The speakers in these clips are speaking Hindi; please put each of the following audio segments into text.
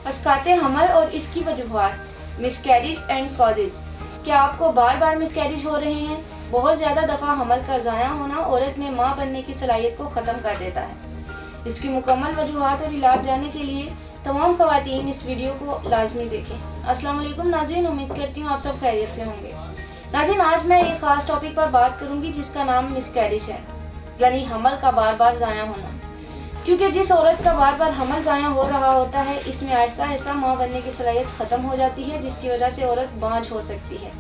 अस्काते हमल और इसकी वजूहात, मिसकैरेज एंड कॉजेज। क्या आपको बार बार मिसकैरेज हो रहे हैं? बहुत ज़्यादा दफ़ा हमल का ज़ाया होना औरत में माँ बनने की सलाहियत को ख़त्म कर देता है। इसकी मुकम्मल वजूहात और इलाज जानने के लिए तमाम ख़वातीन इस वीडियो को लाजमी देखें। अस्सलाम वालेकुम नाज़रीन, उम्मीद करती हूँ आप सब खैरियत से होंगे। नाज़रीन, आज मैं एक ख़ास टॉपिक पर बात करूँगी जिसका नाम मिसकैरेज है, यानी हमल का बार बार ज़ाया होना। क्योंकि जिस औरत का बार बार हमल ज़ाया हो रहा होता है, इसमें आहिस्ता आहिस्ता माँ बनने की सलाहियत ख़त्म हो जाती है, जिसकी वजह से औरत बांझ हो सकती है।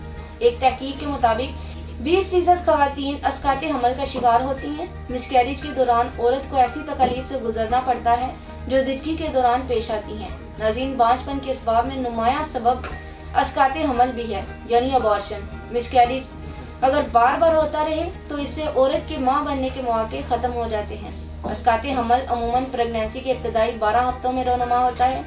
एक तहकीक के मुताबिक 20% ख़वातीन अस्काते हमल का शिकार होती हैं। मिसकैरेज के दौरान औरत को ऐसी तकलीफ से गुजरना पड़ता है जो ज़िंदगी के दौरान पेश आती हैं। नाज़रीन, बांझपन के असबाब में नुमायां सबब अस्काते हमल भी है, यानी अबॉर्शन। मिसकैरेज अगर बार बार होता रहे तो इससे औरत के माँ बनने के मौके ख़त्म हो जाते हैं। अस्काते हमल अमूमन प्रेगनेंसी के इब्तदाई 12 हफ्तों में रोनुमा होता है।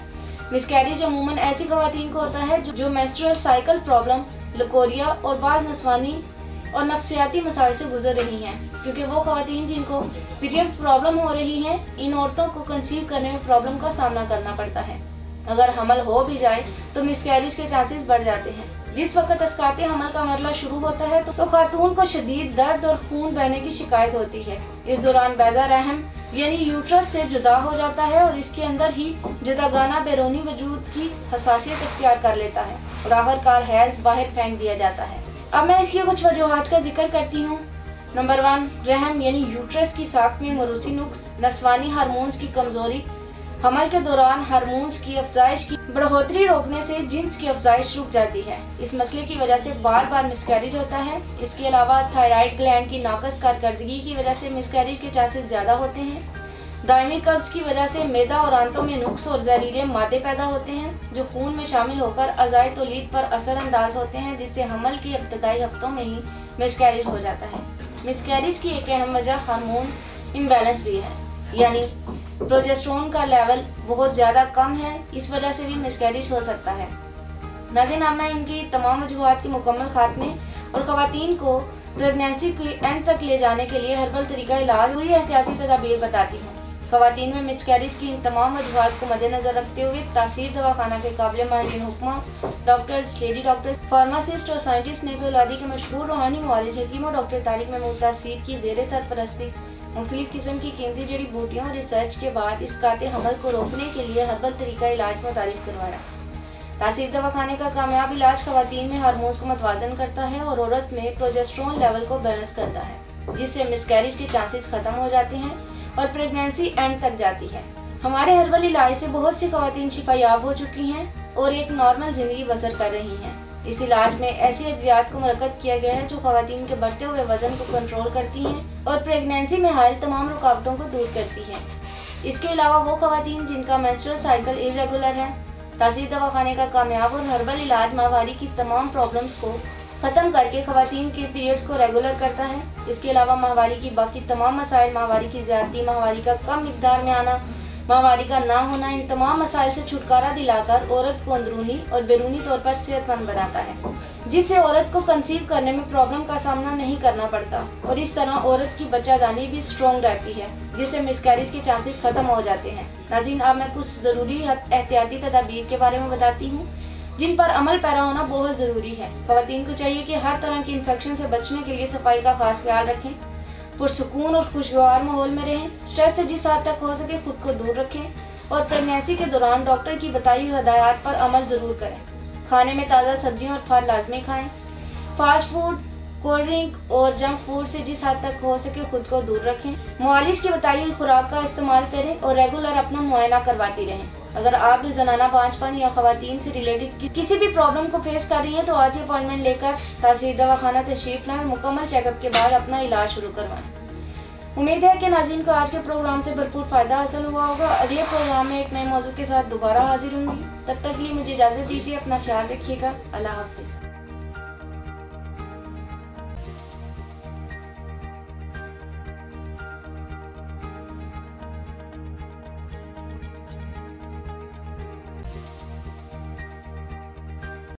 मिसकैरेज अमूमन ऐसी ख़वातीन को होता है जो मेंस्ट्रुअल साइकिल प्रॉब्लम, लकोरिया और बाज़ नस्वानी और नफ्सियाती मसाइल से गुजर रही हैं। क्योंकि वो ख़वातीन जिनको पीरियड्स प्रॉब्लम हो रही हैं, इन औरतों को कंसीव करने में प्रॉब्लम का सामना करना पड़ता है। अगर हमल हो भी जाए तो मिसकैरेज के चांसेस बढ़ जाते हैं। जिस वक्त अस्काते हमल का मरला शुरू होता है तो खातून को शदीद दर्द और खून बहने की शिकायत होती है। इस दौरान बैज़ा रहम यानी यूट्रस से जुदा हो जाता है और इसके अंदर ही जुदागाना बैरूनी वजूद की हसासियत इख्तियार कर लेता है और आखिरकार हैज़ बाहर फेंक दिया जाता है। अब मैं इसकी कुछ वजूहात का जिक्र करती हूँ। नंबर 1, रहम यानी यूट्रस की साख में मरूसी नुक्स, नस्वानी हार्मोन्स की कमजोरी। हमल के दौरान हार्मोन्स की अफजाइश की बढ़ोतरी रोकने से जिन्स की अफजाइश रुक जाती है। इस मसले की वजह से बार बार मिसकैरेज होता है। इसके अलावा थायराइड ग्लैंड की नाकस कारकर्दगी की वजह से मिसकैरेज के चांसेस ज़्यादा होते हैं। दायमी कब्ज की वजह से मैदा और आंतों में नुक्स और जहरीले मादे पैदा होते हैं जो खून में शामिल होकर अज़ाए तौलीद पर असरअंदाज होते हैं, जिससे हमल के इब्तदाई हफ्तों में ही मिसकैरेज हो जाता है। मिसकैरेज की एक अहम वजह हार्मोन इम्बैलेंस भी है, यानी प्रोजेस्टेरोन का लेवल बहुत ज़्यादा कम है। इस वजह से भी मिसकैरेज हो सकता है। नाज़रीन, अब मैं इनकी तमाम वजूहात के मुकम्मल खात्मे और ख़वातीन को प्रेगनेंसी के एंड तक ले जाने के लिए हर्बल तरीका इलाज पूरी एहतियाती तदाबीर बताती हूँ। ख़वातीन में मिसकैरेज की इन तमाम वजूहात को मद्देनजर रखते हुए तासीर दवाखाना के काबिल माहिरीन हुक्मा डॉक्टर्स, लेडी डॉक्टर्स, फार्मासिस्ट और साइंटिस्ट ने भी औलादी के मशहूर रूहानी मुआलिज हकीम और डॉक्टर तारिक महमूद तासीर की ज़ेर सरपरस्ती मुख्तलिफ किस्म की कीमती जड़ी बूटियों और रिसर्च के बाद अस्काते हमल को रोकने के लिए हर्बल तरीका इलाज मुतारिफ करवाया। तासीर दवाखाने का कामयाब इलाज ख़वातीन में हार्मोन्स को मतवाजन करता है और औरत में प्रोजेस्टेरोन लेवल को बैलेंस करता है, जिससे मिसकैरेज के चांसेस ख़त्म हो जाते हैं और प्रेगनेंसी एंड तक जाती है। हमारे हर्बल इलाज से बहुत सी ख़वातीन शिफायाब हो चुकी हैं और एक नॉर्मल ज़िंदगी बसर कर रही हैं। इस इलाज में ऐसी अद्वियात को मरकब किया गया है जो ख़वातीन के बढ़ते हुए वजन को कंट्रोल करती हैं और प्रेगनेंसी में हायल तमाम रुकावटों को दूर करती हैं। इसके अलावा वो ख़वातीन जिनका मेंस्ट्रुअल साइकिल इरेगुलर है, तासीर दवाखाने का कामयाब और हर्बल इलाज माहवारी की तमाम प्रॉब्लम्स को ख़त्म करके ख़वातीन के पीरियड्स को रेगुलर करता है। इसके अलावा माहवारी की बाकी तमाम मसाइल, माहवारी की ज़्यादती, माहवारी का कम मिकदार में आना, माहवारी का ना होना, इन तमाम मसाइल से छुटकारा दिलाकर औरत को अंदरूनी और बैरूनी तौर पर सेहतमंद बनाता है, जिससे औरत को कंसीव करने में प्रॉब्लम का सामना नहीं करना पड़ता और इस तरह औरत की बच्चादानी भी स्ट्रॉन्ग रहती है, जिससे मिसकैरेज के चांसेस ख़त्म हो जाते हैं। नाज़रीन, अब मैं कुछ ज़रूरी एहतियाती तदाबीर के बारे में बताती हूँ जिन पर अमल पैरा होना बहुत ज़रूरी है। ख़वातीन को चाहिए कि हर तरह की इन्फेक्शन से बचने के लिए सफाई का खास ख्याल रखें, पुरसुकून और खुशगवार माहौल में रहें, स्ट्रेस से जिस हद तक हो सके खुद को दूर रखें और प्रेगनेंसी के दौरान डॉक्टर की बताई हुई हिदायत पर अमल ज़रूर करें। खाने में ताज़ा सब्जियां और फल लाजमी खाएं। फास्ट फूड, कोल्ड ड्रिंक और जंक फूड से जिस हद तक हो सके खुद को दूर रखें। मुआलिज की बताई हुई खुराक का इस्तेमाल करें और रेगुलर अपना मुआयना करवाती रहें। अगर आप भी ज़नाना बांझपन या ख़वातीन से रिलेटेड किसी भी प्रॉब्लम को फेस कर रही हैं तो आज ही अपॉइंटमेंट लेकर तासीर दवाखाना तशरीफ़ लाएं और मुकम्मल चेकअप के बाद अपना इलाज शुरू करवाएं। उम्मीद है कि नाज़रीन को आज के प्रोग्राम से भरपूर फ़ायदा हासिल हुआ होगा। अगले प्रोग्राम में एक नए मौजू के साथ दोबारा हाजिर होंगी। तब तक के लिए मुझे इजाज़त दीजिए। अपना ख्याल रखिएगा। अल्लाह हाफ़िज़।